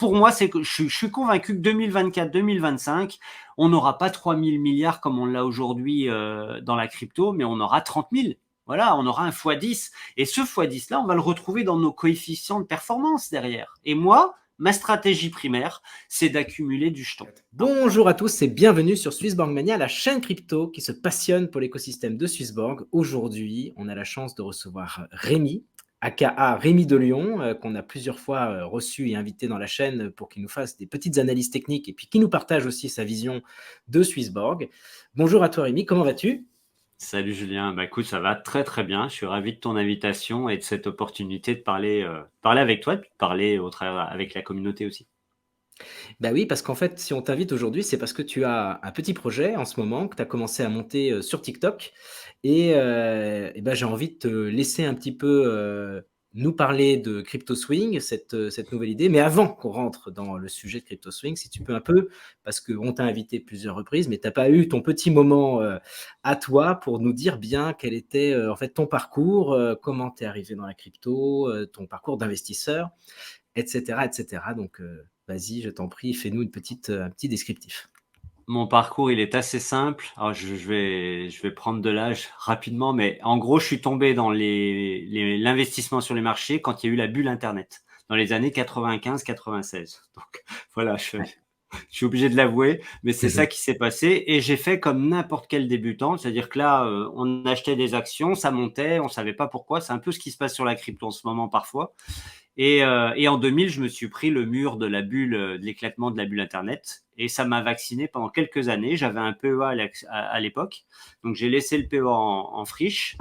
pour moi, c'est que je suis convaincu que 2024-2025, on n'aura pas 3000 milliards comme on l'a aujourd'hui dans la crypto, mais on aura 30 000. Voilà, on aura un x10. Et ce x10-là, on va le retrouver dans nos coefficients de performance derrière. Et moi, ma stratégie primaire, c'est d'accumuler du jeton. Bonjour à tous et bienvenue sur Swissborg Mania, la chaîne crypto qui se passionne pour l'écosystème de Swissborg. Aujourd'hui, on a la chance de recevoir Rémi, aka Rémi de Lyon, qu'on a plusieurs fois reçu et invité dans la chaîne pour qu'il nous fasse des petites analyses techniques et puis qui nous partage aussi sa vision de Swissborg. Bonjour à toi Rémi, comment vas-tu ? Salut Julien, bah écoute, ça va très très bien. Je suis ravi de ton invitation et de cette opportunité de parler avec toi, et puis de parler avec la communauté aussi. Bah oui, parce qu'en fait, si on t'invite aujourd'hui, c'est parce que tu as un petit projet en ce moment que tu as commencé à monter sur TikTok. Et ben, j'ai envie de te laisser un petit peu nous parler de Crypto Swing, cette nouvelle idée. Mais avant qu'on rentre dans le sujet de Crypto Swing, si tu peux un peu, parce qu'on t'a invité plusieurs reprises, mais tu n'as pas eu ton petit moment à toi pour nous dire bien quel était en fait ton parcours, comment tu es arrivé dans la crypto, ton parcours d'investisseur, etc., etc. Donc, vas-y, je t'en prie, fais-nous un petit descriptif. Mon parcours, il est assez simple. Alors, je vais prendre de l'âge rapidement, mais en gros, je suis tombé dans l'investissement sur les marchés quand il y a eu la bulle Internet, dans les années 95-96. Donc, voilà, Ouais. je suis obligé de l'avouer, mais c'est ça Mhm. qui s'est passé. Et j'ai fait comme n'importe quel débutant, c'est-à-dire que là, on achetait des actions, ça montait, on savait pas pourquoi. C'est un peu ce qui se passe sur la crypto en ce moment parfois. Et en 2000, je me suis pris le mur de la bulle, de l'éclatement de la bulle Internet. Et ça m'a vacciné pendant quelques années. J'avais un PEA à l'époque. Donc, j'ai laissé le PEA en friche.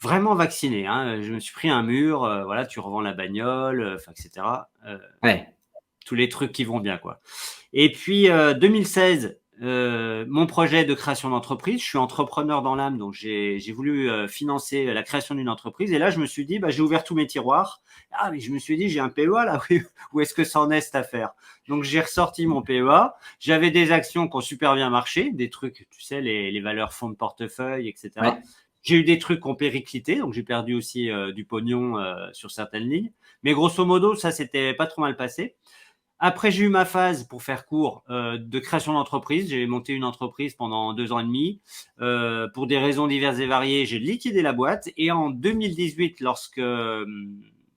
Vraiment vacciné, hein. Je me suis pris un mur. Voilà, tu revends la bagnole, etc. Ouais. Tous les trucs qui vont bien, quoi. Et puis, 2016, mon projet de création d'entreprise. Je suis entrepreneur dans l'âme, donc j'ai voulu financer la création d'une entreprise. Et là, je me suis dit, bah, j'ai ouvert tous mes tiroirs. Ah, mais je me suis dit, j'ai un PEA là, où est-ce que ça en est cette affaire? Donc, j'ai ressorti mon PEA. J'avais des actions qui ont super bien marché, des trucs, tu sais, les valeurs fonds de portefeuille, etc. Ouais. J'ai eu des trucs qui ont périclité, donc j'ai perdu aussi du pognon sur certaines lignes. Mais grosso modo, ça s'était pas trop mal passé. Après, j'ai eu ma phase, pour faire court, de création d'entreprise. J'ai monté une entreprise pendant 2 ans et demi. Pour des raisons diverses et variées, j'ai liquidé la boîte. Et en 2018,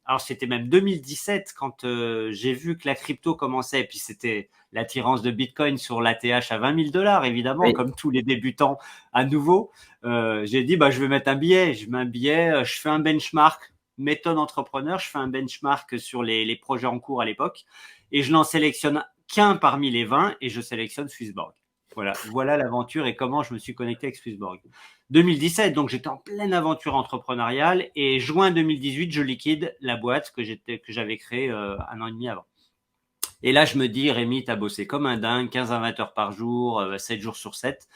alors c'était même 2017, quand j'ai vu que la crypto commençait, et puis c'était l'attirance de Bitcoin sur l'ATH à 20 000 dollars, évidemment, Oui. comme tous les débutants à nouveau. J'ai dit, bah, je vais mettre un billet. Je mets un billet, je fais un benchmark, méthode entrepreneur, je fais un benchmark sur les projets en cours à l'époque et je n'en sélectionne qu'un parmi les 20 et je sélectionne Swissborg. Voilà l'aventure et comment je me suis connecté avec Swissborg. 2017, donc j'étais en pleine aventure entrepreneuriale et juin 2018, je liquide la boîte que j'avais créée 1 an et demi avant. Et là, je me dis, Rémi, tu as bossé comme un dingue, 15 à 20 heures par jour, 7 jours sur 7.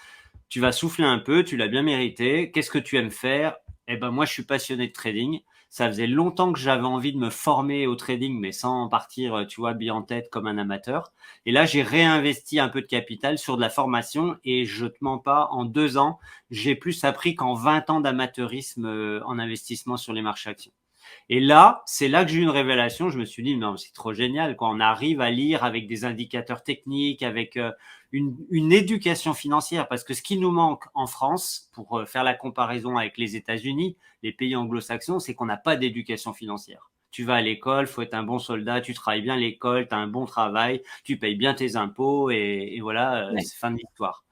Tu vas souffler un peu, tu l'as bien mérité. Qu'est-ce que tu aimes faire? Eh ben, moi, je suis passionné de trading. Ça faisait longtemps que j'avais envie de me former au trading, mais sans partir, tu vois, bien en tête comme un amateur. Et là, j'ai réinvesti un peu de capital sur de la formation et je te mens pas, en 2 ans, j'ai plus appris qu'en 20 ans d'amateurisme en investissement sur les marchés actions. Et là, c'est là que j'ai eu une révélation. Je me suis dit, non, c'est trop génial quand on arrive à lire avec des indicateurs techniques, avec une éducation financière. Parce que ce qui nous manque en France, pour faire la comparaison avec les États-Unis, les pays anglo-saxons, c'est qu'on n'a pas d'éducation financière. Tu vas à l'école, faut être un bon soldat, tu travailles bien à l'école, tu as un bon travail, tu payes bien tes impôts et voilà, Ouais. c'est fin de l'histoire.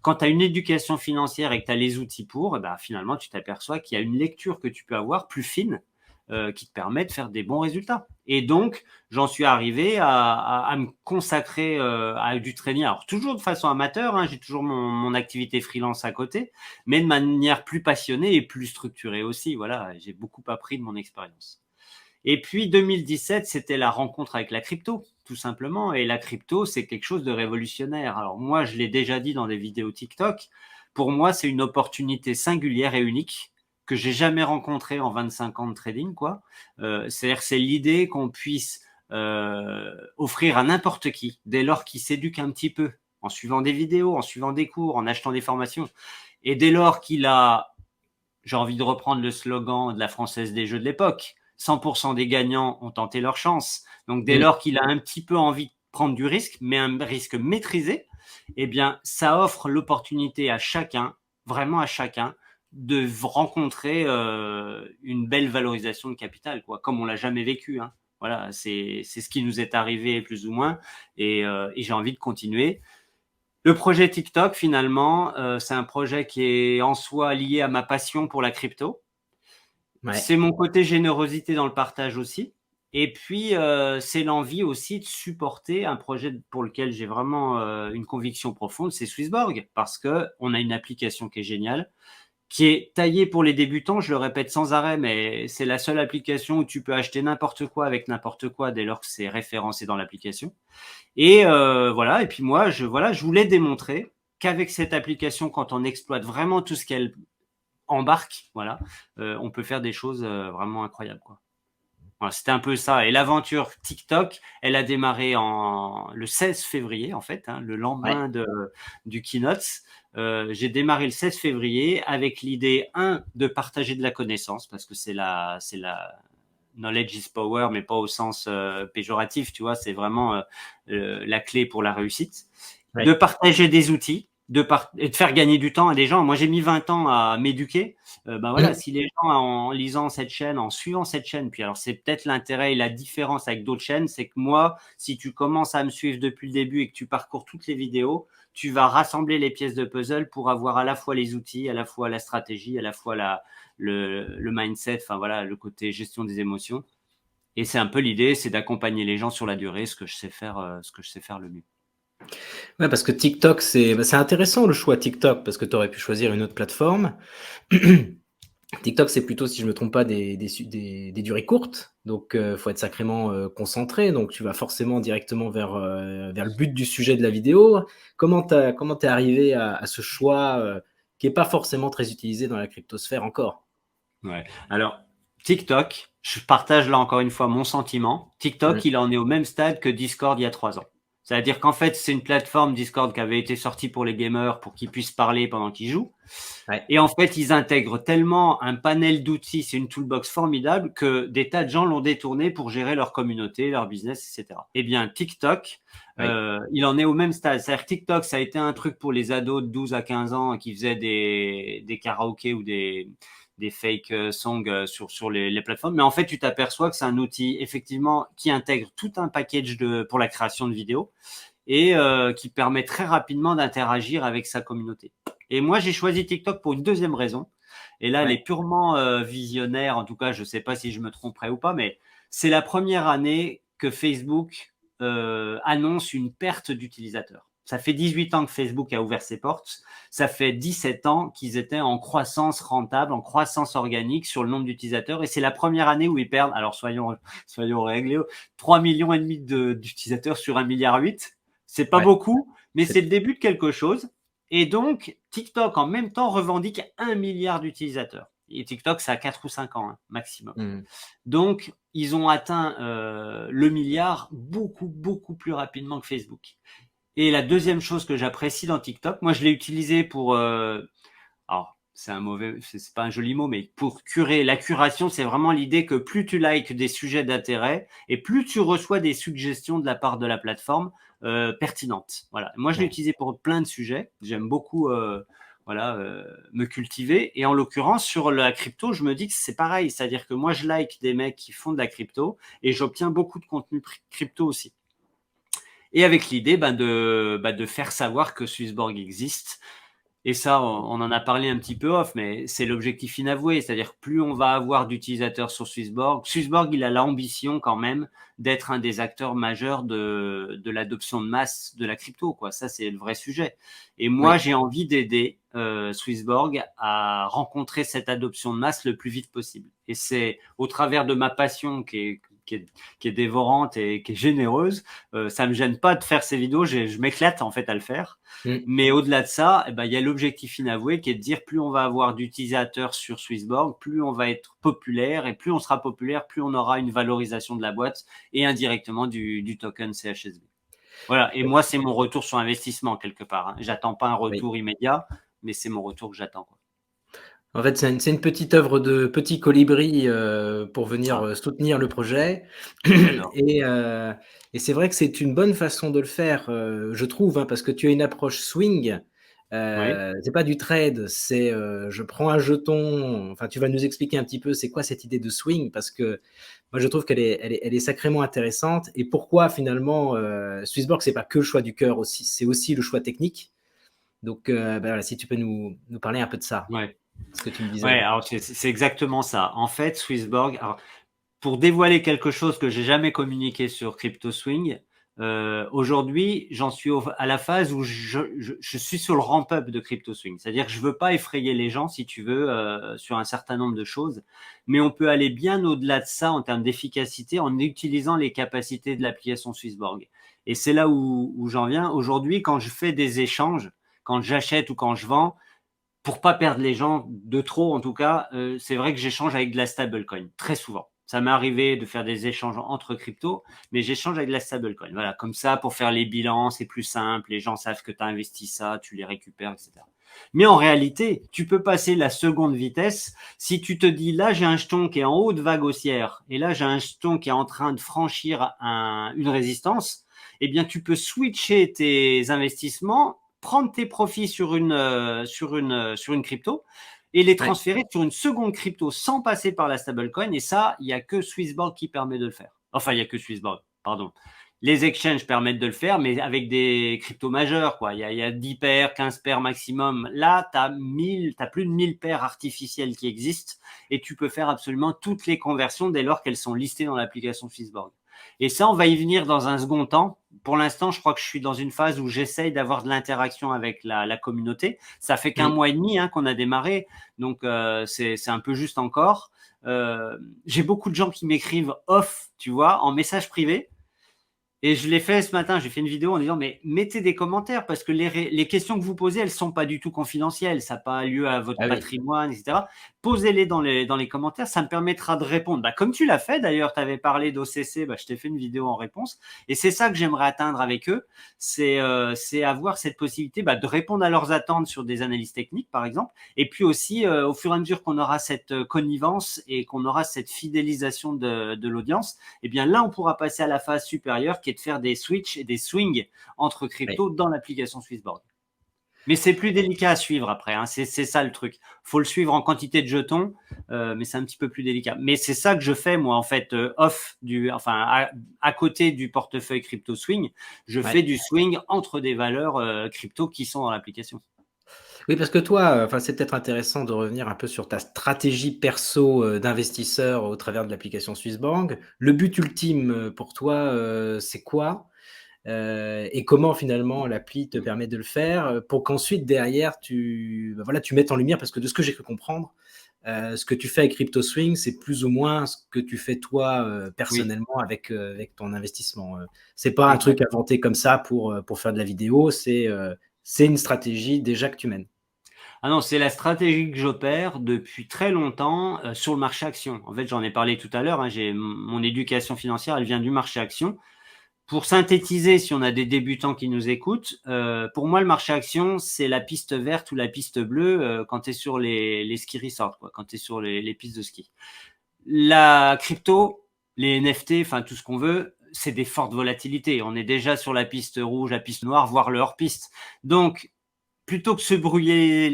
Quand tu as une éducation financière et que tu as les outils pour, eh ben, finalement, tu t'aperçois qu'il y a une lecture que tu peux avoir plus fine qui te permet de faire des bons résultats. Et donc, j'en suis arrivé à me consacrer à du trading. Alors, toujours de façon amateur, hein, j'ai toujours mon activité freelance à côté, mais de manière plus passionnée et plus structurée aussi. Voilà, j'ai beaucoup appris de mon expérience. Et puis 2017, c'était la rencontre avec la crypto, tout simplement. Et la crypto, c'est quelque chose de révolutionnaire. Alors moi, je l'ai déjà dit dans des vidéos TikTok. Pour moi, c'est une opportunité singulière et unique que j'ai jamais rencontrée en 25 ans de trading, quoi. C'est-à-dire que c'est l'idée qu'on puisse offrir à n'importe qui, dès lors qu'il s'éduque un petit peu, en suivant des vidéos, en suivant des cours, en achetant des formations, et dès lors qu'il a, j'ai envie de reprendre le slogan de la Française des Jeux de l'époque, 100% des gagnants ont tenté leur chance. Donc, dès lors qu'il a un petit peu envie de prendre du risque, mais un risque maîtrisé, eh bien, ça offre l'opportunité à chacun, vraiment à chacun, de rencontrer une belle valorisation de capital, quoi, comme on l'a jamais vécu. Hein. Voilà, c'est ce qui nous est arrivé plus ou moins, et j'ai envie de continuer. Le projet TikTok, finalement, c'est un projet qui est en soi lié à ma passion pour la crypto. Ouais. C'est mon côté générosité dans le partage aussi. Et puis, c'est l'envie aussi de supporter un projet pour lequel j'ai vraiment une conviction profonde, c'est Swissborg, parce qu'on a une application qui est géniale, qui est taillée pour les débutants, je le répète sans arrêt, mais c'est la seule application où tu peux acheter n'importe quoi avec n'importe quoi dès lors que c'est référencé dans l'application. Et voilà, et puis moi, je voulais démontrer qu'avec cette application, quand on exploite vraiment tout ce qu'elle embarque, voilà, on peut faire des choses vraiment incroyables, quoi. Voilà, c'était un peu ça. Et l'aventure TikTok, elle a démarré le 16 février, en fait, hein, le lendemain du keynote. J'ai démarré le 16 février avec l'idée, de partager de la connaissance, parce que c'est la knowledge is power, mais pas au sens péjoratif, tu vois, c'est vraiment la clé pour la réussite. Ouais. De partager des outils, et de faire gagner du temps à des gens. Moi, j'ai mis 20 ans à m'éduquer. Ben voilà, si les gens, en lisant cette chaîne, en suivant cette chaîne, puis alors c'est peut-être l'intérêt et la différence avec d'autres chaînes, c'est que moi, si tu commences à me suivre depuis le début et que tu parcours toutes les vidéos, tu vas rassembler les pièces de puzzle pour avoir à la fois les outils, à la fois la stratégie, à la fois le mindset, enfin voilà, le côté gestion des émotions. Et c'est un peu l'idée, c'est d'accompagner les gens sur la durée, ce que je sais faire le mieux. Ouais, parce que TikTok, c'est intéressant le choix TikTok, parce que tu aurais pu choisir une autre plateforme. TikTok, c'est plutôt, si je ne me trompe pas, des durées courtes. Donc, faut être sacrément concentré. Donc, tu vas forcément directement vers le but du sujet de la vidéo. Comment t'es arrivé à ce choix qui n'est pas forcément très utilisé dans la cryptosphère encore? Ouais. Alors, TikTok, je partage là encore une fois mon sentiment. TikTok, il en est au même stade que Discord il y a 3 ans. C'est-à-dire qu'en fait, c'est une plateforme Discord qui avait été sortie pour les gamers pour qu'ils puissent parler pendant qu'ils jouent. Ouais. Et en fait, ils intègrent tellement un panel d'outils, c'est une toolbox formidable que des tas de gens l'ont détourné pour gérer leur communauté, leur business, etc. Eh bien, TikTok, il en est au même stade. C'est-à-dire que TikTok, ça a été un truc pour les ados de 12 à 15 ans qui faisaient des karaokés ou des fake songs sur les plateformes. Mais en fait, tu t'aperçois que c'est un outil effectivement qui intègre tout un package pour la création de vidéos et qui permet très rapidement d'interagir avec sa communauté. Et moi, j'ai choisi TikTok pour une deuxième raison. Et là, elle est purement visionnaire. En tout cas, je ne sais pas si je me tromperai ou pas, mais c'est la première année que Facebook annonce une perte d'utilisateurs. Ça fait 18 ans que Facebook a ouvert ses portes. Ça fait 17 ans qu'ils étaient en croissance rentable, en croissance organique sur le nombre d'utilisateurs. Et c'est la première année où ils perdent, alors soyons réglés, 3,5 millions d'utilisateurs sur 1,8 milliard. C'est pas beaucoup, mais c'est le début de quelque chose. Et donc, TikTok, en même temps, revendique 1 milliard d'utilisateurs. Et TikTok, ça a 4 ou 5 ans, hein, maximum. Donc, ils ont atteint le milliard beaucoup, beaucoup plus rapidement que Facebook. Et la deuxième chose que j'apprécie dans TikTok, moi, je l'ai utilisé pour... alors, c'est pas un joli mot, mais pour curer. La curation, c'est vraiment l'idée que plus tu likes des sujets d'intérêt et plus tu reçois des suggestions de la part de la plateforme pertinentes. Voilà. Moi, je l'ai utilisé pour plein de sujets. J'aime beaucoup me cultiver. Et en l'occurrence, sur la crypto, je me dis que c'est pareil. C'est-à-dire que moi, je like des mecs qui font de la crypto et j'obtiens beaucoup de contenu crypto aussi. Et avec l'idée de faire savoir que Swissborg existe. Et ça, on en a parlé un petit peu off, mais c'est l'objectif inavoué. C'est-à-dire que plus on va avoir d'utilisateurs sur Swissborg, Swissborg, il a l'ambition quand même d'être un des acteurs majeurs de l'adoption de masse de la crypto, quoi. Ça, c'est le vrai sujet. Et moi, j'ai envie d'aider Swissborg à rencontrer cette adoption de masse le plus vite possible. Et c'est au travers de ma passion qui est dévorante et qui est généreuse. Ça me gêne pas de faire ces vidéos. Je m'éclate en fait à le faire. Mais au-delà de ça, il y a l'objectif inavoué qui est de dire plus on va avoir d'utilisateurs sur Swissborg, plus on va être populaire et plus on sera populaire, plus on aura une valorisation de la boîte et indirectement du token CHSB. Voilà. Et moi, c'est mon retour sur investissement quelque part. Hein. J'attends pas un retour immédiat, mais c'est mon retour que j'attends. En fait, c'est une petite œuvre de petit colibri pour venir Ah, soutenir le projet. j'adore. Et, euh, et c'est vrai que c'est une bonne façon de le faire, je trouve, hein, parce que tu as une approche swing. Oui. C'est pas du trade, c'est je prends un jeton. Enfin, tu vas nous expliquer un petit peu c'est quoi cette idée de swing, parce que moi je trouve elle est sacrément intéressante. Et pourquoi finalement Swissborg, c'est pas que le choix du cœur aussi, c'est aussi le choix technique. Donc, voilà, si tu peux nous parler un peu de ça, Ouais. ce que tu me disais. Ouais, alors c'est exactement ça. En fait, Swissborg, alors, pour dévoiler quelque chose que j'ai jamais communiqué sur CryptoSwing, aujourd'hui, j'en suis à la phase où je suis sur le ramp-up de CryptoSwing. C'est-à-dire que je veux pas effrayer les gens, si tu veux, sur un certain nombre de choses, mais on peut aller bien au-delà de ça en termes d'efficacité en utilisant les capacités de l'application Swissborg. Et c'est là où j'en viens. Aujourd'hui, quand je fais des échanges, quand j'achète ou quand je vends, pour pas perdre les gens de trop, en tout cas, c'est vrai que j'échange avec de la stablecoin très souvent. Ça m'est arrivé de faire des échanges entre cryptos, mais j'échange avec de la stablecoin. Voilà, comme ça, pour faire les bilans, c'est plus simple. Les gens savent que tu as investi ça, tu les récupères, etc. Mais en réalité, tu peux passer la seconde vitesse si tu te dis là, j'ai un jeton qui est en haut de vague haussière et là, j'ai un jeton qui est en train de franchir une résistance. Eh bien, tu peux switcher tes investissements, prendre tes profits sur une crypto et les Ouais. transférer sur une seconde crypto sans passer par la stablecoin. Et ça, il n'y a que Swissborg qui permet de le faire. Enfin, il n'y a que Swissborg, pardon. Les exchanges permettent de le faire, mais avec des cryptos majeurs, quoi. Il y a 10 paires, 15 paires maximum. Là, t'as plus de 1000 paires artificielles qui existent et tu peux faire absolument toutes les conversions dès lors qu'elles sont listées dans l'application Swissborg. Et ça, on va y venir dans un second temps. Pour l'instant, je crois que je suis dans une phase où j'essaye d'avoir de l'interaction avec la communauté. Ça fait qu'un Mm. mois et demi qu'on a démarré, donc c'est un peu juste encore. J'ai beaucoup de gens qui m'écrivent off, tu vois, en message privé. Et je l'ai fait ce matin, j'ai fait une vidéo en disant, mais mettez des commentaires parce que les questions que vous posez, elles sont pas du tout confidentielles. Ça n'a pas lieu à votre Ah oui. patrimoine, etc. Posez-les dans les commentaires, ça me permettra de répondre. Bah, comme tu l'as fait d'ailleurs, tu avais parlé d'OCC, bah, je t'ai fait une vidéo en réponse. Et c'est ça que j'aimerais atteindre avec eux, c'est avoir cette possibilité bah, de répondre à leurs attentes sur des analyses techniques, par exemple. Et puis aussi, au fur et à mesure qu'on aura cette connivence et qu'on aura cette fidélisation de l'audience, eh bien là, on pourra passer à la phase supérieure qui est de faire des switches et des swings entre Oui. cryptos dans l'application Swissborg. Mais c'est plus délicat à suivre après, c'est ça le truc. Faut le suivre en quantité de jetons, mais c'est un petit peu plus délicat. Mais c'est ça que je fais moi en fait à côté du portefeuille crypto swing, je fais Ouais. du swing entre des valeurs crypto qui sont dans l'application. Oui, parce que toi, enfin, c'est peut-être intéressant de revenir un peu sur ta stratégie perso d'investisseur au travers de l'application Swissborg. Le but ultime pour toi, c'est quoi? Et comment finalement l'appli te permet de le faire pour qu'ensuite derrière bah, voilà, tu mettes en lumière, parce que de ce que j'ai cru comprendre, ce que tu fais avec CryptoSwing, c'est plus ou moins ce que tu fais toi Oui, personnellement avec ton investissement. C'est pas un truc exact. inventé comme ça pour faire de la vidéo, c'est une stratégie déjà que tu mènes. Ah non, c'est la stratégie que j'opère depuis très longtemps sur le marché action. En fait, j'en ai parlé tout à l'heure. Mon éducation financière, elle vient du marché action. Pour synthétiser, si on a des débutants qui nous écoutent, pour moi, le marché action, c'est la piste verte ou la piste bleue quand tu es sur les ski resorts, quoi, quand tu es sur les pistes de ski. La crypto, les NFT, enfin tout ce qu'on veut, c'est des fortes volatilités. On est déjà sur la piste rouge, la piste noire, voire le hors-piste. Donc, plutôt que se brûler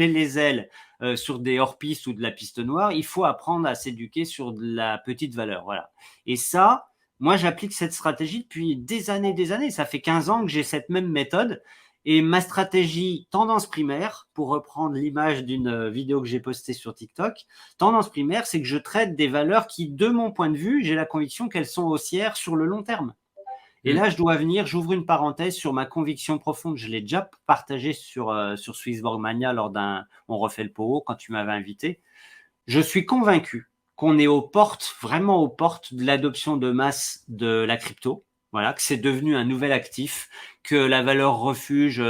les ailes sur des hors-pistes ou de la piste noire, il faut apprendre à s'éduquer sur de la petite valeur. Voilà. Et ça, moi, j'applique cette stratégie depuis des années, des années. Ça fait 15 ans que j'ai cette même méthode. Et ma stratégie tendance primaire, pour reprendre l'image d'une vidéo que j'ai postée sur TikTok, tendance primaire, c'est que je traite des valeurs qui, de mon point de vue, j'ai la conviction qu'elles sont haussières sur le long terme. Et là, Mm. j'ouvre une parenthèse sur ma conviction profonde. Je l'ai déjà partagé sur Swissborg Mania lors On refait le pot quand tu m'avais invité. Je suis convaincu qu'on est aux portes, vraiment aux portes de l'adoption de masse de la crypto. Voilà, que c'est devenu un nouvel actif, que la valeur refuge,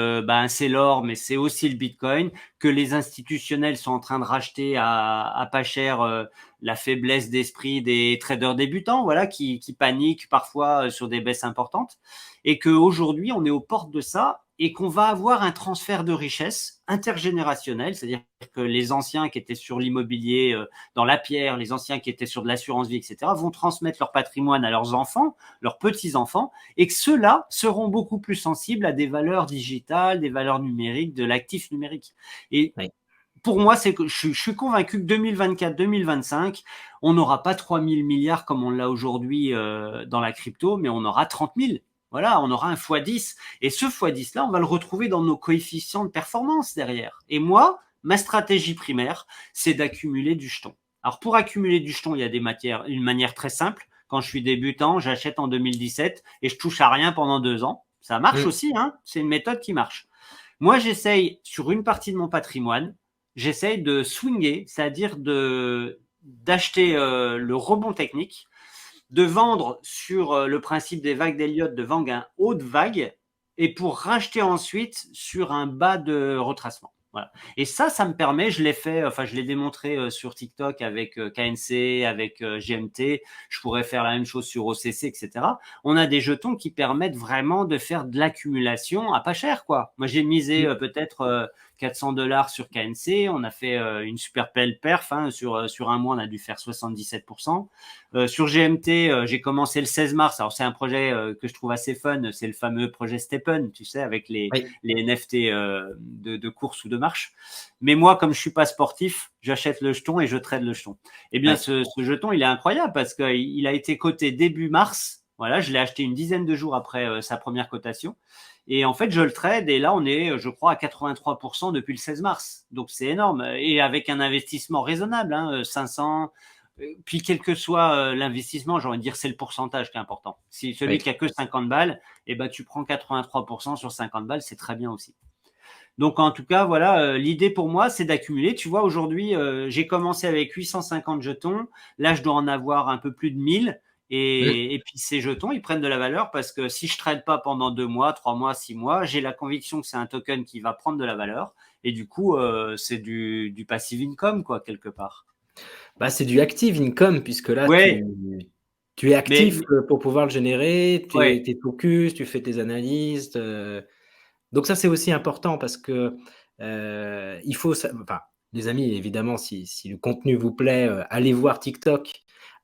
c'est l'or, mais c'est aussi le Bitcoin, que les institutionnels sont en train de racheter à pas cher la faiblesse d'esprit des traders débutants, voilà, qui paniquent parfois sur des baisses importantes, et qu'aujourd'hui on est aux portes de ça. et qu'on va avoir un transfert de richesse intergénérationnel, c'est-à-dire que les anciens qui étaient sur l'immobilier, dans la pierre, les anciens qui étaient sur de l'assurance vie, etc., vont transmettre leur patrimoine à leurs enfants, leurs petits-enfants, et que ceux-là seront beaucoup plus sensibles à des valeurs digitales, des valeurs numériques, de l'actif numérique. Et Oui. pour moi, c'est que je suis convaincu que 2024-2025, on n'aura pas 3000 milliards comme on l'a aujourd'hui dans la crypto, mais on aura 30 000. Voilà, on aura un x10. Et ce x10 là, on va le retrouver dans nos coefficients de performance derrière. Et moi, ma stratégie primaire, c'est d'accumuler du jeton. Alors pour accumuler du jeton, il y a une manière très simple. Quand je suis débutant, j'achète en 2017 et je touche à rien pendant 2 ans. Ça marche aussi, hein. C'est une méthode qui marche. Moi, j'essaye sur une partie de mon patrimoine, j'essaye de swinger, c'est-à-dire d'acheter le rebond technique, de vendre sur le principe des vagues d'Elliott, de vendre un haut de vague, et pour racheter ensuite sur un bas de retracement. Voilà. Et ça me permet, je l'ai fait, enfin je l'ai démontré sur TikTok avec KNC, avec GMT, je pourrais faire la même chose sur OCC, etc. On a des jetons qui permettent vraiment de faire de l'accumulation à pas cher, quoi. Moi, j'ai misé peut-être $400 sur KNC, on a fait une super belle perf, hein, sur un mois, on a dû faire 77%. Sur GMT, j'ai commencé le 16 mars. Alors, c'est un projet que je trouve assez fun. C'est le fameux projet Steppen, tu sais, avec les NFT de course ou de marche. Mais moi, comme je suis pas sportif, j'achète le jeton et je trade le jeton. Eh bien, ce jeton, il est incroyable parce qu'il a été coté début mars. Voilà, je l'ai acheté une dizaine de jours après sa première cotation. Et en fait, je le trade et là, on est, je crois, à 83% depuis le 16 mars. Donc, c'est énorme. Et avec un investissement raisonnable, hein, 500. Puis, quel que soit l'investissement, j'ai envie de dire, c'est le pourcentage qui est important. Si celui qui a que 50 balles, eh ben, tu prends 83% sur 50 balles, c'est très bien aussi. Donc, en tout cas, voilà, l'idée pour moi, c'est d'accumuler. Tu vois, aujourd'hui, j'ai commencé avec 850 jetons. Là, je dois en avoir un peu plus de 1000. Et puis, ces jetons, ils prennent de la valeur parce que si je ne trade pas pendant 2 mois, 3 mois, 6 mois, j'ai la conviction que c'est un token qui va prendre de la valeur. Et du coup, c'est du passive income, quoi, quelque part. Bah, c'est du active income, puisque là, Ouais, tu es actif mais pour pouvoir le générer, tu ouais. es focus, tu fais tes analyses. Donc ça, c'est aussi important parce que il faut, enfin, les amis, évidemment, si le contenu vous plaît, allez voir TikTok,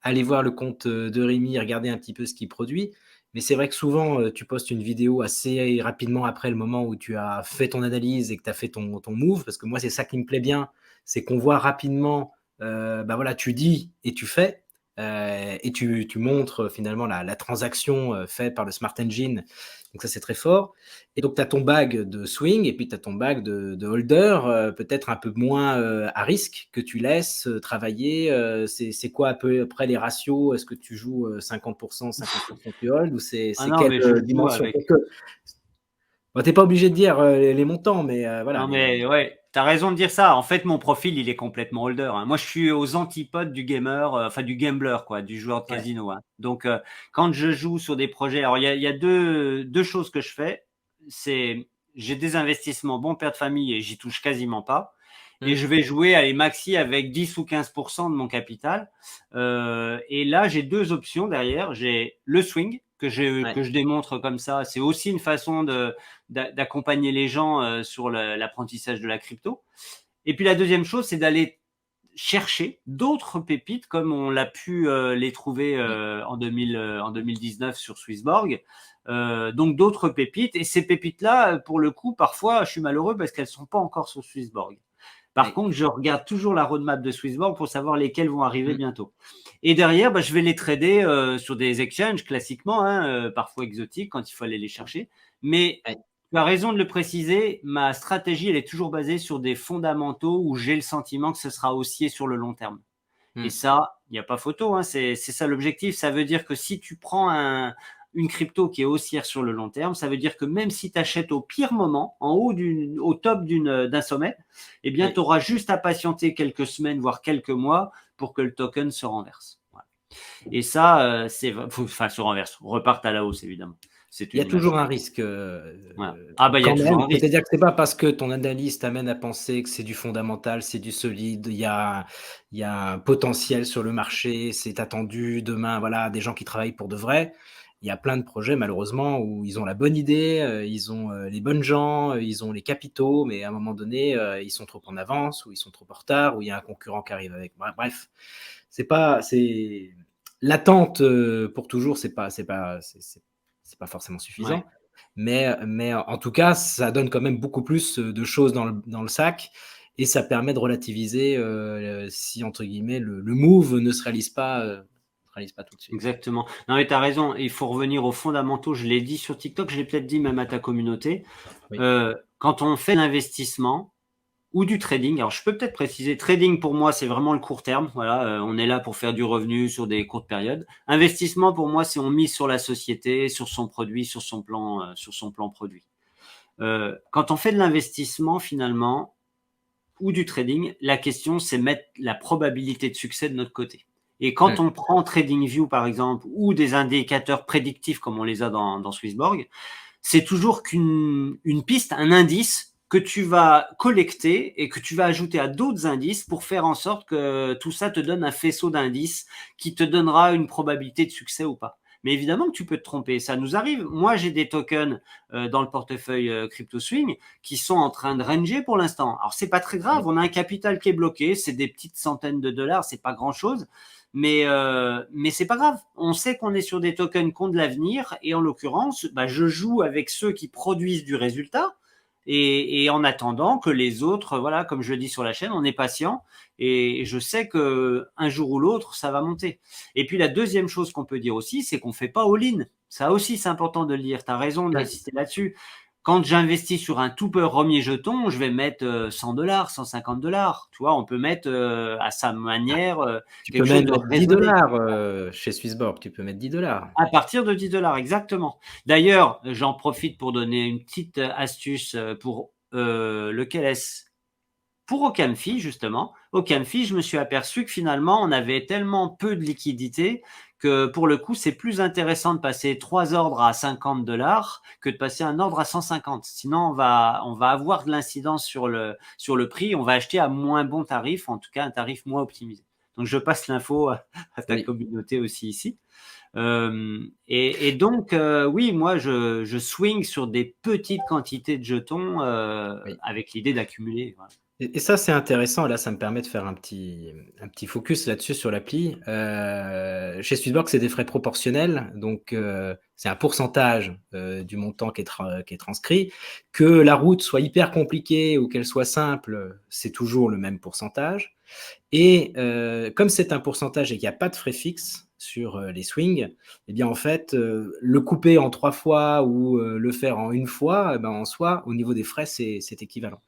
allez voir le compte de Rémi, regardez un petit peu ce qu'il produit. Mais c'est vrai que souvent, tu postes une vidéo assez rapidement après le moment où tu as fait ton analyse et que tu as fait ton move, parce que moi, c'est ça qui me plaît bien, c'est qu'on voit rapidement, bah voilà, tu dis et tu fais, et tu montres finalement la transaction faite par le Smart Engine. Donc ça, c'est très fort. Et donc, tu as ton bag de swing et puis tu as ton bag de holder, peut-être un peu moins à risque, que tu laisses travailler. C'est quoi à peu près les ratios? Est-ce que tu joues 50%, 50% tu hold, ou c'est Ah non, quelle mais je joue dimension? avec. Parce que bon, tu n'es pas obligé de dire les montants, mais voilà. Non, mais ouais, t'as raison de dire ça. En fait, mon profil, il est complètement holder, hein. Moi, je suis aux antipodes du gamer, enfin du gambler, quoi, du joueur de Ouais. casino, hein. Donc, quand je joue sur des projets, alors il y a deux choses que je fais. C'est, j'ai des investissements bon père de famille et j'y touche quasiment pas. Et je vais jouer à les maxi avec 10 ou 15% de mon capital. Et là, j'ai deux options derrière. J'ai le swing que je démontre comme ça. C'est aussi une façon d'accompagner les gens sur l'apprentissage de la crypto. Et puis la deuxième chose, c'est d'aller chercher d'autres pépites comme on l'a pu les trouver en 2019 sur Swissborg. Donc d'autres pépites. Et ces pépites-là, pour le coup, parfois, je suis malheureux parce qu'elles ne sont pas encore sur Swissborg. Par contre, je regarde toujours la roadmap de Swissborg pour savoir lesquelles vont arriver bientôt. Et derrière, je vais les trader sur des exchanges classiquement, hein, parfois exotiques quand il faut aller les chercher. Mais tu as raison de le préciser, ma stratégie, elle est toujours basée sur des fondamentaux où j'ai le sentiment que ce sera haussier sur le long terme. Et ça, il n'y a pas photo, hein, c'est ça l'objectif. Ça veut dire que si tu prends une crypto qui est haussière sur le long terme, ça veut dire que même si tu achètes au pire moment, au top d'un sommet, eh bien, tu auras juste à patienter quelques semaines, voire quelques mois pour que le token se renverse. Voilà. Et ça, se renverse, reparte à la hausse, évidemment. Il y a toujours un risque. Voilà. Ah bah, il y a toujours un risque. C'est-à-dire que c'est pas parce que ton analyse t'amène à penser que c'est du fondamental, c'est du solide, il y a un potentiel sur le marché, c'est attendu demain, voilà, des gens qui travaillent pour de vrai. il y a plein de projets malheureusement où ils ont la bonne idée, ils ont les bonnes gens, ils ont les capitaux, mais à un moment donné, ils sont trop en avance ou ils sont trop en retard ou il y a un concurrent qui arrive avec. Bref, c'est l'attente pour toujours, c'est pas forcément Ouais. suffisant. Mais en tout cas, ça donne quand même beaucoup plus de choses dans le sac et ça permet de relativiser si, entre guillemets, le move se réalise pas tout de suite. Exactement. Non, mais tu as raison, il faut revenir aux fondamentaux. Je l'ai dit sur TikTok, je l'ai peut-être dit même à ta communauté. Oui. Quand on fait l'investissement ou du trading, alors je peux peut-être préciser, trading pour moi, c'est vraiment le court terme. Voilà, on est là pour faire du revenu sur des courtes périodes. Investissement pour moi, c'est on mise sur la société, sur son produit, sur son plan produit. Quand on fait de l'investissement, finalement, ou du trading, la question, c'est mettre la probabilité de succès de notre côté. Et quand Mm. on prend TradingView, par exemple, ou des indicateurs prédictifs comme on les a dans Swissborg, c'est toujours une piste, un indice que tu vas collecter et que tu vas ajouter à d'autres indices pour faire en sorte que tout ça te donne un faisceau d'indices qui te donnera une probabilité de succès ou pas. Mais évidemment que tu peux te tromper, ça nous arrive. Moi, j'ai des tokens dans le portefeuille CryptoSwing qui sont en train de ranger pour l'instant. Alors, c'est pas très grave, on a un capital qui est bloqué, c'est des petites centaines de dollars, c'est pas grand-chose. Mais c'est pas grave. On sait qu'on est sur des tokens qui ont de l'avenir et en l'occurrence, bah, je joue avec ceux qui produisent du résultat et en attendant que les autres, voilà, comme je le dis sur la chaîne, on est patient et je sais que un jour ou l'autre, ça va monter. Et puis la deuxième chose qu'on peut dire aussi, c'est qu'on fait pas all-in. Ça aussi, c'est important de le dire. Tu as raison Mm. d'insister là-dessus. Quand j'investis sur un tout premier jeton, je vais mettre 100 dollars, 150 dollars. Tu vois, on peut mettre à sa manière Tu peux quelque chose même de mettre 10 raisonné. dollars chez Swissborg, tu peux mettre 10 dollars. À partir de 10 dollars, exactement. D'ailleurs, j'en profite pour donner une petite astuce pour lequel est-ce pour Ocamfi, justement. Ocamfi, je me suis aperçu que finalement, on avait tellement peu de liquidités que pour le coup, c'est plus intéressant de passer 3 ordres à 50 dollars que de passer un ordre à 150. Sinon, on va avoir de l'incidence sur le prix. On va acheter à moins bon tarif, en tout cas un tarif moins optimisé. Donc, je passe l'info à ta Oui, communauté aussi ici. Et donc, oui, moi, je swing sur des petites quantités de jetons oui. avec l'idée d'accumuler. Voilà. Et ça, c'est intéressant. Là, ça me permet de faire un petit focus là-dessus sur l'appli. Chez Swissborg, c'est des frais proportionnels. Donc, c'est un pourcentage du montant qui est transcrit. Que la route soit hyper compliquée ou qu'elle soit simple, c'est toujours le même pourcentage. Et comme c'est un pourcentage et qu'il n'y a pas de frais fixes sur les swings, eh bien en fait, le couper en 3 fois ou le faire en une fois, eh ben, en soi, au niveau des frais, c'est équivalent.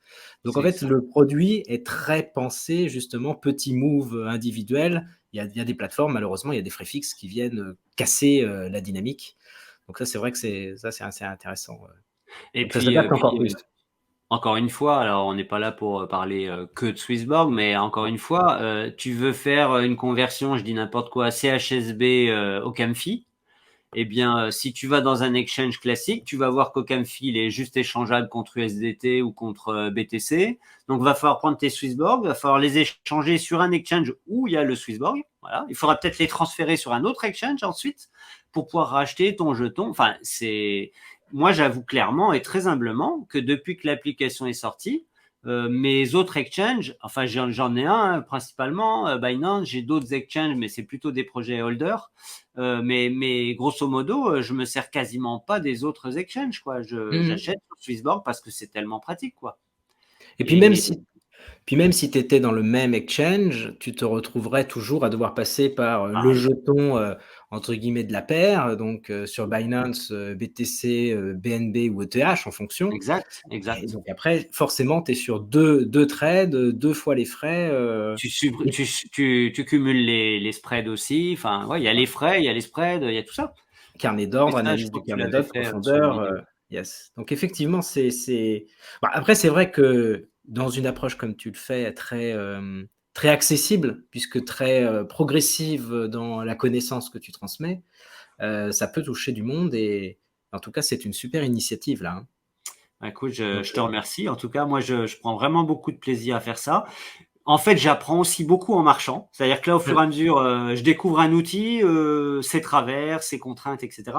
Donc en C'est fait, ça. le produit est très pensé justement petit move individuel. Il y a des plateformes, malheureusement, il y a des frais fixes qui viennent casser la dynamique. Donc ça, c'est vrai que c'est assez intéressant. Et Donc ça s'adapte encore plus. encore une fois, alors on n'est pas là pour parler que de Swissborg, mais encore une fois, tu veux faire une conversion, je dis n'importe quoi, CHSB au Camfi. Eh bien, si tu vas dans un exchange classique, tu vas voir qu'Ocamfi, il est juste échangeable contre USDT ou contre BTC. Donc, va falloir prendre tes Swissborg, va falloir les échanger sur un exchange où il y a le Swissborg. Voilà. Il faudra peut-être les transférer sur un autre exchange ensuite pour pouvoir racheter ton jeton. Enfin, moi, j'avoue clairement et très humblement que depuis que l'application est sortie, mes autres exchanges, enfin, j'en ai un principalement, Binance, j'ai d'autres exchanges, mais c'est plutôt des projets holders. Mais grosso modo, je me sers quasiment pas des autres exchanges, quoi. Mhm. J'achète sur Swissborg parce que c'est tellement pratique, quoi. Et Et puis même si tu étais dans le même exchange, tu te retrouverais toujours à devoir passer par le pareil. jeton entre guillemets de la paire, donc sur Binance, BTC, BNB ou ETH en fonction. Exact, Et exact. donc après, forcément, tu es sur deux trades, deux fois les frais. Et Tu cumules les spreads aussi. Enfin, ouais, il y a les frais, il y a les spreads, il y a tout ça. carnet Mais d'ordre, ça, je analyse crois du que tu carnet l'avais d'ordre, fait sur une profondeur. vidéo. Yes. Donc effectivement, Bah, après, c'est vrai que dans une approche comme tu le fais, très accessible, puisque très progressive dans la connaissance que tu transmets, ça peut toucher du monde et en tout cas, c'est une super initiative là, hein. Bah, écoute, Donc, je te remercie. En tout cas, moi, je prends vraiment beaucoup de plaisir à faire ça. En fait, j'apprends aussi beaucoup en marchant. C'est-à-dire que là, au fur et à mesure, je découvre un outil, ses travers, ses contraintes, etc.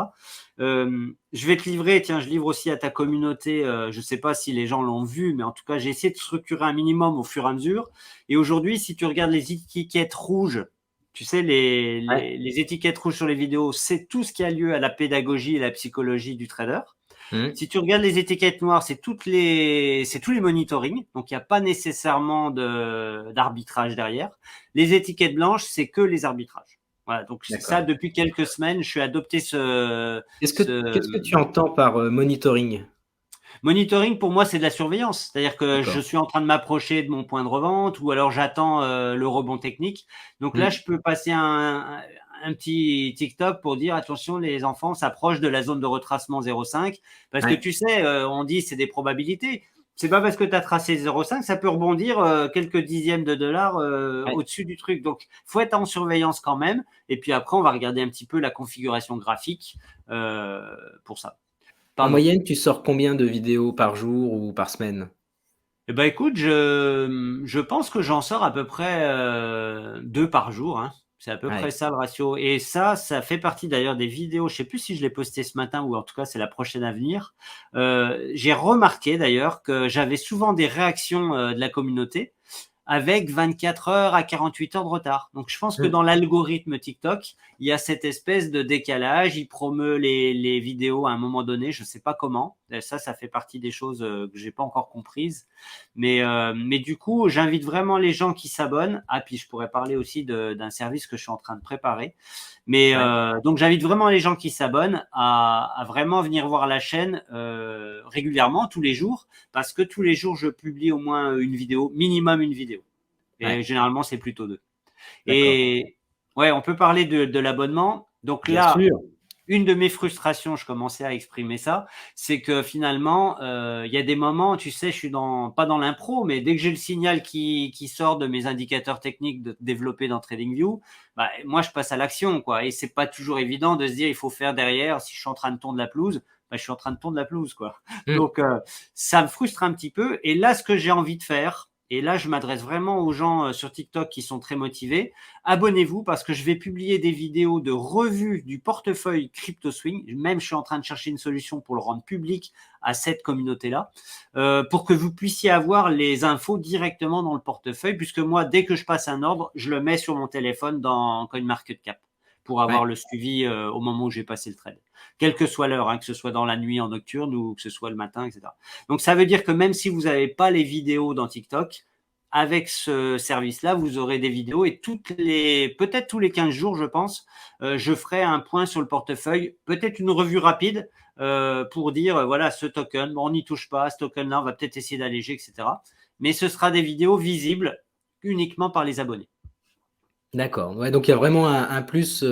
Je vais te livrer, tiens, je livre aussi à ta communauté. Je ne sais pas si les gens l'ont vu, mais en tout cas, j'ai essayé de structurer un minimum au fur et à mesure. Et aujourd'hui, si tu regardes les étiquettes rouges, tu sais, Ouais. les étiquettes rouges sur les vidéos, c'est tout ce qui a lieu à la pédagogie et la psychologie du trader. Mmh. Si tu regardes les étiquettes noires, c'est tous les monitoring. Donc, il n'y a pas nécessairement d'arbitrage derrière. Les étiquettes blanches, c'est que les arbitrages. Voilà. Donc, ça, D'accord. depuis quelques semaines, je suis adopté Qu'est-ce que tu entends par monitoring? monitoring. Pour moi, c'est de la surveillance. C'est-à-dire que je D'accord. suis en train de m'approcher de mon point de revente ou alors j'attends le rebond technique. Donc là, Mmh. je peux passer un petit TikTok pour dire attention, les enfants s'approchent de la zone de retracement 0,5 parce que Ouais, tu sais, on dit c'est des probabilités. C'est pas parce que tu as tracé 0,5, ça peut rebondir quelques dixièmes de dollars ouais. au-dessus du truc. Donc, faut être en surveillance quand même. Et puis après, on va regarder un petit peu la configuration graphique pour ça. En Pardon. moyenne, tu sors combien de vidéos par jour ou par semaine? Eh ben écoute, je pense que j'en sors à peu près 2 par jour, hein. C'est à peu près Ouais. ça le ratio. Et ça fait partie d'ailleurs des vidéos. Je sais plus si je l'ai posté ce matin ou en tout cas c'est la prochaine à venir. J'ai remarqué d'ailleurs que j'avais souvent des réactions de la communauté avec 24 heures à 48 heures de retard. Donc, je pense que Mmh. dans l'algorithme TikTok, il y a cette espèce de décalage. Il promeut les vidéos à un moment donné. Je ne sais pas comment. Ça fait partie des choses que j'ai pas encore comprises. Mais du coup, j'invite vraiment les gens qui s'abonnent. Ah, puis je pourrais parler aussi d'un service que je suis en train de préparer. Mais Ouais. donc, j'invite vraiment les gens qui s'abonnent à vraiment venir voir la chaîne régulièrement, tous les jours, parce que tous les jours, je publie au moins une vidéo, minimum une vidéo. Et Ouais. généralement, c'est plutôt deux. D'accord. Et ouais, on peut parler de l'abonnement. Donc Bien là, sûr. une de mes frustrations, je commençais à exprimer ça, c'est que finalement, il y a des moments, tu sais, je suis pas dans l'impro, mais dès que j'ai le signal qui sort de mes indicateurs techniques développés dans TradingView, bah, moi, je passe à l'action, quoi. Et c'est pas toujours évident de se dire, il faut faire derrière. Si je suis en train de tondre la pelouse, bah, je suis en train de tondre la pelouse, quoi. Mmh. Donc, ça me frustre un petit peu. Et là, ce que j'ai envie de faire, et là, je m'adresse vraiment aux gens sur TikTok qui sont très motivés. Abonnez-vous parce que je vais publier des vidéos de revue du portefeuille CryptoSwing. Même, je suis en train de chercher une solution pour le rendre public à cette communauté-là, pour que vous puissiez avoir les infos directement dans le portefeuille, puisque moi, dès que je passe un ordre, je le mets sur mon téléphone dans CoinMarketCap pour avoir Ouais. le suivi au moment où j'ai passé le trade. Quelle que soit l'heure, hein, que ce soit dans la nuit en nocturne ou que ce soit le matin, etc. Donc, ça veut dire que même si vous n'avez pas les vidéos dans TikTok, avec ce service-là, vous aurez des vidéos et peut-être tous les 15 jours, je pense, je ferai un point sur le portefeuille, peut-être une revue rapide pour dire, voilà, ce token, bon, on n'y touche pas, ce token-là, on va peut-être essayer d'alléger, etc. Mais ce sera des vidéos visibles uniquement par les abonnés. D'accord. Ouais, donc il y a vraiment un plus,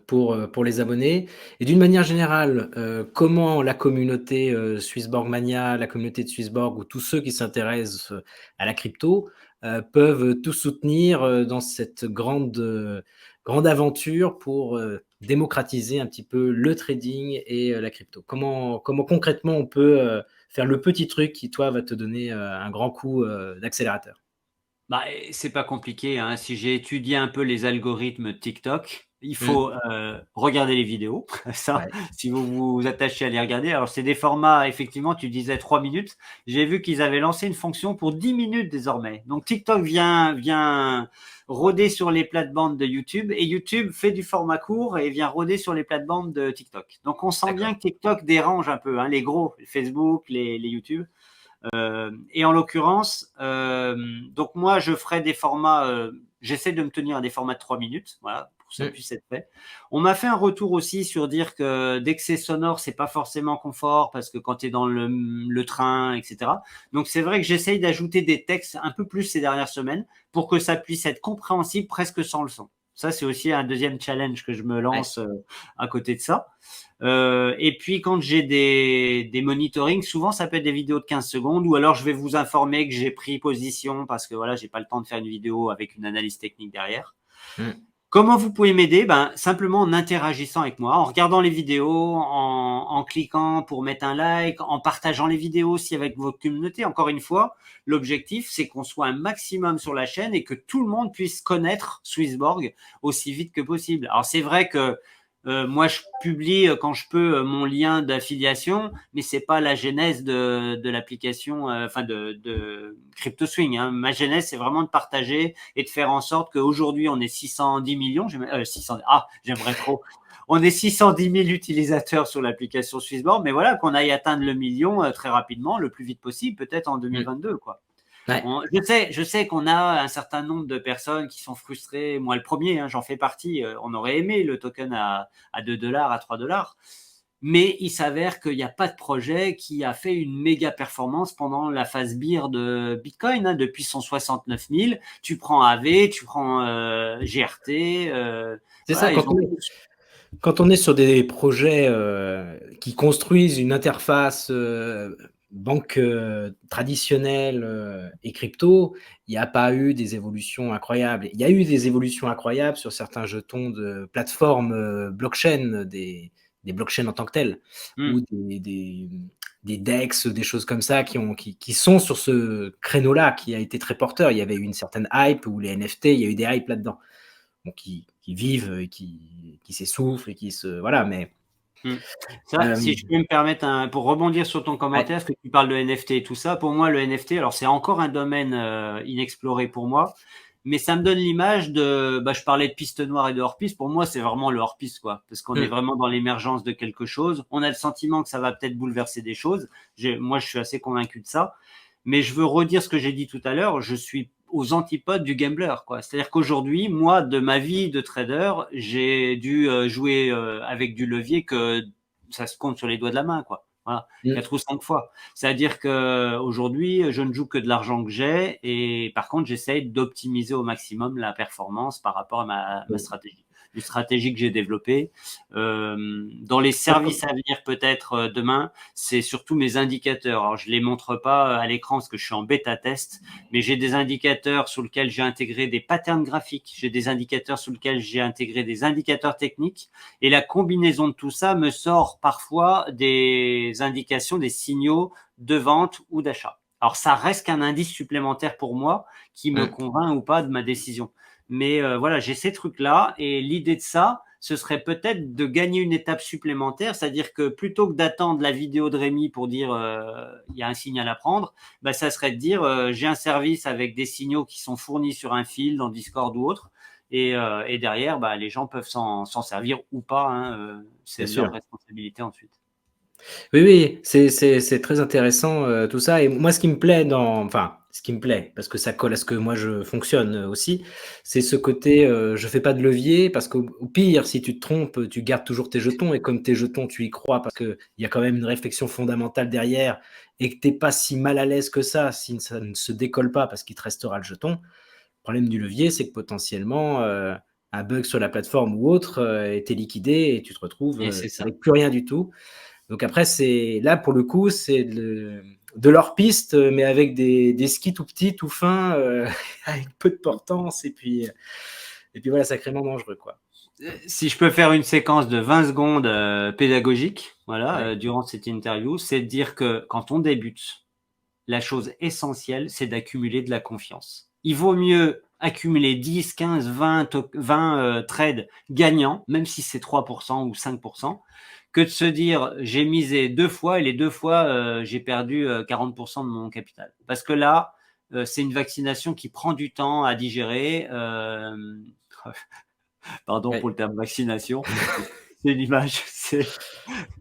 pour les abonnés et d'une manière générale, comment la communauté, Swissborg Mania, la communauté de Swissborg ou tous ceux qui s'intéressent, à la crypto, peuvent tout soutenir, dans cette grande aventure pour, démocratiser un petit peu le trading et la crypto? Comment concrètement on peut, faire le petit truc qui, toi, va te donner, un grand coup, d'accélérateur? Bah, c'est pas compliqué, hein. Si j'ai étudié un peu les algorithmes TikTok, il Mmh. faut regarder les vidéos. Ça, Ouais. si vous vous attachez à les regarder. Alors, c'est des formats, effectivement, tu disais 3 minutes. J'ai vu qu'ils avaient lancé une fonction pour 10 minutes désormais. Donc, TikTok vient rôder sur les plates-bandes de YouTube et YouTube fait du format court et vient rôder sur les plates-bandes de TikTok. Donc, on sent bien D'accord. que TikTok dérange un peu, hein, les gros, Facebook, les YouTube. Et en l'occurrence, donc moi, je ferai des formats, j'essaie de me tenir à des formats de 3 minutes, voilà, pour que ça Mmh. puisse être fait. On m'a fait un retour aussi sur dire que dès que c'est sonore, c'est pas forcément confort parce que quand tu es dans le train, etc. Donc c'est vrai que j'essaye d'ajouter des textes un peu plus ces dernières semaines pour que ça puisse être compréhensible presque sans le son. Ça, c'est aussi un deuxième challenge que je me Ouais. lance à côté de ça. Et puis quand j'ai des monitorings, souvent ça peut être des vidéos de 15 secondes ou alors je vais vous informer que j'ai pris position parce que voilà, j'ai pas le temps de faire une vidéo avec une analyse technique derrière. Mmh. Comment vous pouvez m'aider? Ben, simplement en interagissant avec moi, en regardant les vidéos, en cliquant pour mettre un like, en partageant les vidéos aussi avec votre communauté. Encore une fois, l'objectif, c'est qu'on soit un maximum sur la chaîne et que tout le monde puisse connaître Swissborg aussi vite que possible. Alors, c'est vrai que moi, je publie quand je peux mon lien d'affiliation, mais c'est pas la genèse de l'application, enfin de CryptoSwing. Hein. Ma genèse, c'est vraiment de partager et de faire en sorte qu'aujourd'hui, on est 610 millions. 600, j'aimerais trop. On est 610 000 utilisateurs sur l'application Swissborg, mais voilà, qu'on aille atteindre le million très rapidement, le plus vite possible, peut-être en 2022, quoi. Ouais. Je sais qu'on a un certain nombre de personnes qui sont frustrées. Moi, le premier, hein, j'en fais partie. On aurait aimé le token à 2 dollars, à 3 dollars. Mais il s'avère qu'il n'y a pas de projet qui a fait une méga performance pendant la phase bear de Bitcoin. Hein, depuis 169 000, tu prends AV, tu prends GRT. C'est Voilà, ça, quand on est sur des projets qui construisent une interface banque traditionnelle et crypto, il n'y a pas eu des évolutions incroyables. Il y a eu des évolutions incroyables sur certains jetons de plateformes blockchain, des blockchains en tant que telles, ou des DEX, des choses comme ça qui sont sur ce créneau-là, qui a été très porteur. Il y avait eu une certaine hype, ou les NFT, il y a eu des hypes là-dedans. Bon, qui vivent, qui s'essoufflent et qui se... Voilà, mais... Ça, si je peux me permettre, pour rebondir sur ton commentaire, parce que tu parles de NFT et tout ça, pour moi, le NFT, alors c'est encore un domaine inexploré pour moi, mais ça me donne l'image de, je parlais de piste noire et de hors-piste, pour moi, c'est vraiment le hors-piste, quoi, parce qu'on est vraiment dans l'émergence de quelque chose, on a le sentiment que ça va peut-être bouleverser des choses, moi, je suis assez convaincu de ça, mais je veux redire ce que j'ai dit tout à l'heure, je suis aux antipodes du gambler, quoi. C'est-à-dire qu'aujourd'hui, moi, de ma vie de trader, j'ai dû jouer avec du levier que ça se compte sur les doigts de la main, quoi. Voilà, 4 ou 5 fois. C'est-à-dire que aujourd'hui, je ne joue que de l'argent que j'ai, et par contre, j'essaye d'optimiser au maximum la performance par rapport à ma stratégie. Une stratégie que j'ai développée. Dans les services à venir, peut-être demain, c'est surtout mes indicateurs. Alors, je les montre pas à l'écran parce que je suis en bêta test, mais j'ai des indicateurs sur lesquels j'ai intégré des patterns graphiques. J'ai des indicateurs sur lesquels j'ai intégré des indicateurs techniques. Et la combinaison de tout ça me sort parfois des indications, des signaux de vente ou d'achat. Alors, ça reste qu'un indice supplémentaire pour moi qui me convainc ou pas de ma décision. Mais voilà, j'ai ces trucs-là et l'idée de ça, ce serait peut-être de gagner une étape supplémentaire, c'est-à-dire que plutôt que d'attendre la vidéo de Rémi pour dire il y a un signal à prendre, ça serait de dire j'ai un service avec des signaux qui sont fournis sur un fil dans Discord ou autre, et derrière, les gens peuvent s'en servir ou pas, hein, c'est leur responsabilité ensuite. Oui, oui, c'est très intéressant tout ça. Et moi, ce qui me plaît ce qui me plaît, parce que ça colle à ce que moi je fonctionne aussi, c'est ce côté, je fais pas de levier, parce qu'au pire, si tu te trompes, tu gardes toujours tes jetons, et comme tes jetons, tu y crois, parce qu'il y a quand même une réflexion fondamentale derrière, et que t'es pas si mal à l'aise que ça, si ça ne se décolle pas, parce qu'il te restera le jeton. Le problème du levier, c'est que potentiellement, un bug sur la plateforme ou autre, était liquidé, et tu te retrouves avec plus rien du tout. Donc après, là, pour le coup, c'est de l'hors-piste, mais avec des skis tout petits, tout fins, avec peu de portance, et puis voilà, sacrément dangereux, quoi. Si je peux faire une séquence de 20 secondes pédagogique, voilà, durant cette interview, c'est de dire que quand on débute, la chose essentielle, c'est d'accumuler de la confiance. Il vaut mieux accumuler 10, 15, 20 trades gagnants, même si c'est 3% ou 5%, que de se dire j'ai misé 2 fois et les 2 fois j'ai perdu 40% de mon capital. Parce que là, c'est une vaccination qui prend du temps à digérer. Pardon pour le terme vaccination. C'est une image.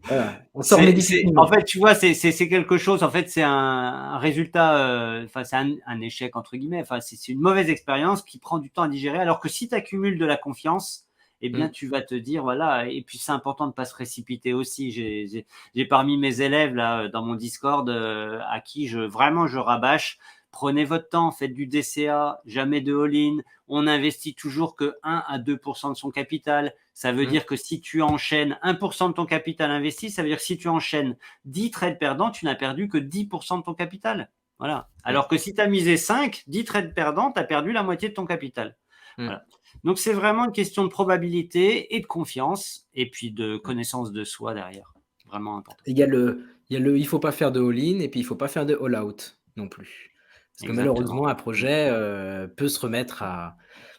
Voilà. On sort médicalement. En fait, tu vois, c'est quelque chose. En fait, c'est un résultat. Enfin, c'est un échec entre guillemets. Enfin, c'est une mauvaise expérience qui prend du temps à digérer. Alors que si tu accumules de la confiance, eh bien, tu vas te dire voilà. Et puis, c'est important de pas se précipiter aussi. J'ai parmi mes élèves là dans mon Discord à qui je rabâche. Prenez votre temps, faites du DCA, jamais de all-in. On investit toujours que 1 à 2% de son capital. Ça veut dire que si tu enchaînes 1% de ton capital investi, ça veut dire que si tu enchaînes 10 trades perdants, tu n'as perdu que 10% de ton capital. Voilà. Alors que si tu as misé 5, 10 trades perdants, tu as perdu la moitié de ton capital. Voilà. Donc, c'est vraiment une question de probabilité et de confiance, et puis de connaissance de soi derrière. Vraiment important. Il faut pas faire de all-in et puis il faut pas faire de all-out non plus. Parce que Exactement. malheureusement, un projet peut se remettre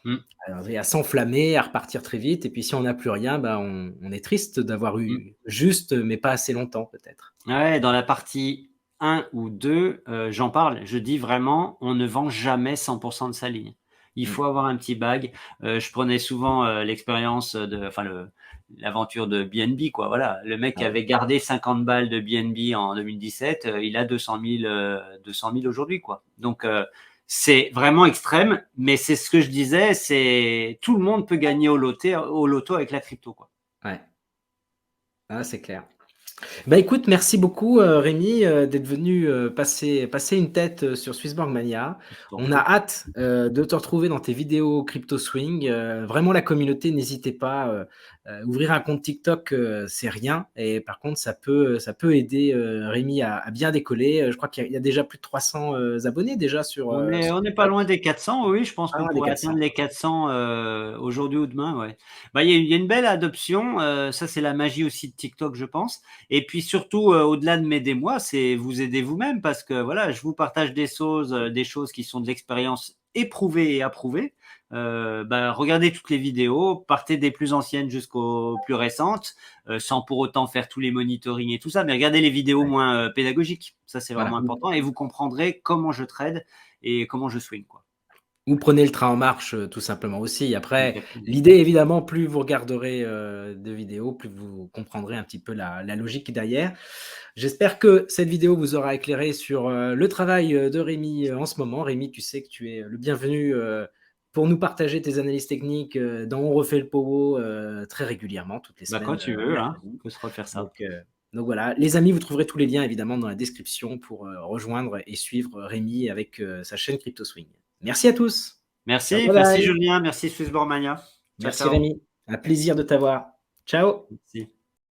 Mm, à s'enflammer, à repartir très vite. Et puis si on n'a plus rien, bah, on est triste d'avoir mm. eu juste, mais pas assez longtemps peut-être. Ouais, dans la partie 1 ou 2, j'en parle. Je dis vraiment, on ne vend jamais 100% de sa ligne. Il Mm. faut avoir un petit bag. Je prenais souvent l'expérience enfin l'aventure de BNB, quoi. Voilà, le mec Ah ouais. avait gardé 50 balles de BNB en 2017, il a 200 000 aujourd'hui, quoi. Donc c'est vraiment extrême, mais c'est ce que je disais, c'est tout le monde peut gagner au loto avec la crypto, quoi. Ouais. Ah, c'est clair. Bah écoute, merci beaucoup Rémi d'être venu passer une tête sur Swissborg Mania. Je t'en On a prie. hâte de te retrouver dans tes vidéos Crypto Swing. Vraiment la communauté, n'hésitez pas. Ouvrir un compte TikTok, c'est rien. Et par contre, ça peut aider Rémi à bien décoller. Je crois qu'il y a déjà plus de 300 abonnés déjà sur, On n'est pas TikTok. loin des 400, oui, je pense Ah, qu'on des pourrait 400. atteindre les 400 aujourd'hui ou demain, ouais. Bah, il y a une belle adoption, ça c'est la magie aussi de TikTok, je pense. Et puis surtout, au-delà de m'aider moi, c'est vous aider vous-même parce que voilà, je vous partage des choses qui sont de l'expérience éprouvée et approuvée. Bah, regardez toutes les vidéos, partez des plus anciennes jusqu'aux plus récentes, sans pour autant faire tous les monitoring et tout ça, mais regardez les vidéos Ouais. moins pédagogiques. Ça, c'est Voilà. vraiment important et vous comprendrez comment je trade et comment je swing, quoi. Ou prenez le train en marche, tout simplement aussi. Après, Exactement. l'idée évidemment, plus vous regarderez, de vidéos, plus vous comprendrez un petit peu la logique derrière. J'espère que cette vidéo vous aura éclairé sur, le travail, de Rémi, en ce moment. Rémi, tu sais que tu es le bienvenu, pour nous partager tes analyses techniques, dans On refait le powo, très régulièrement, toutes les Bah, quand semaines, tu veux, hein, on mercredi. peut se refaire ça. Donc, heu, donc voilà. Les amis, vous trouverez tous les liens évidemment dans la description pour, rejoindre et suivre Rémi avec, sa chaîne CryptoSwing. Merci à tous. Ciao, Merci, bye merci bye. Julien, merci Swissborn Mania. Ciao, Merci ciao. Rémi. Un plaisir de t'avoir. Ciao. Merci.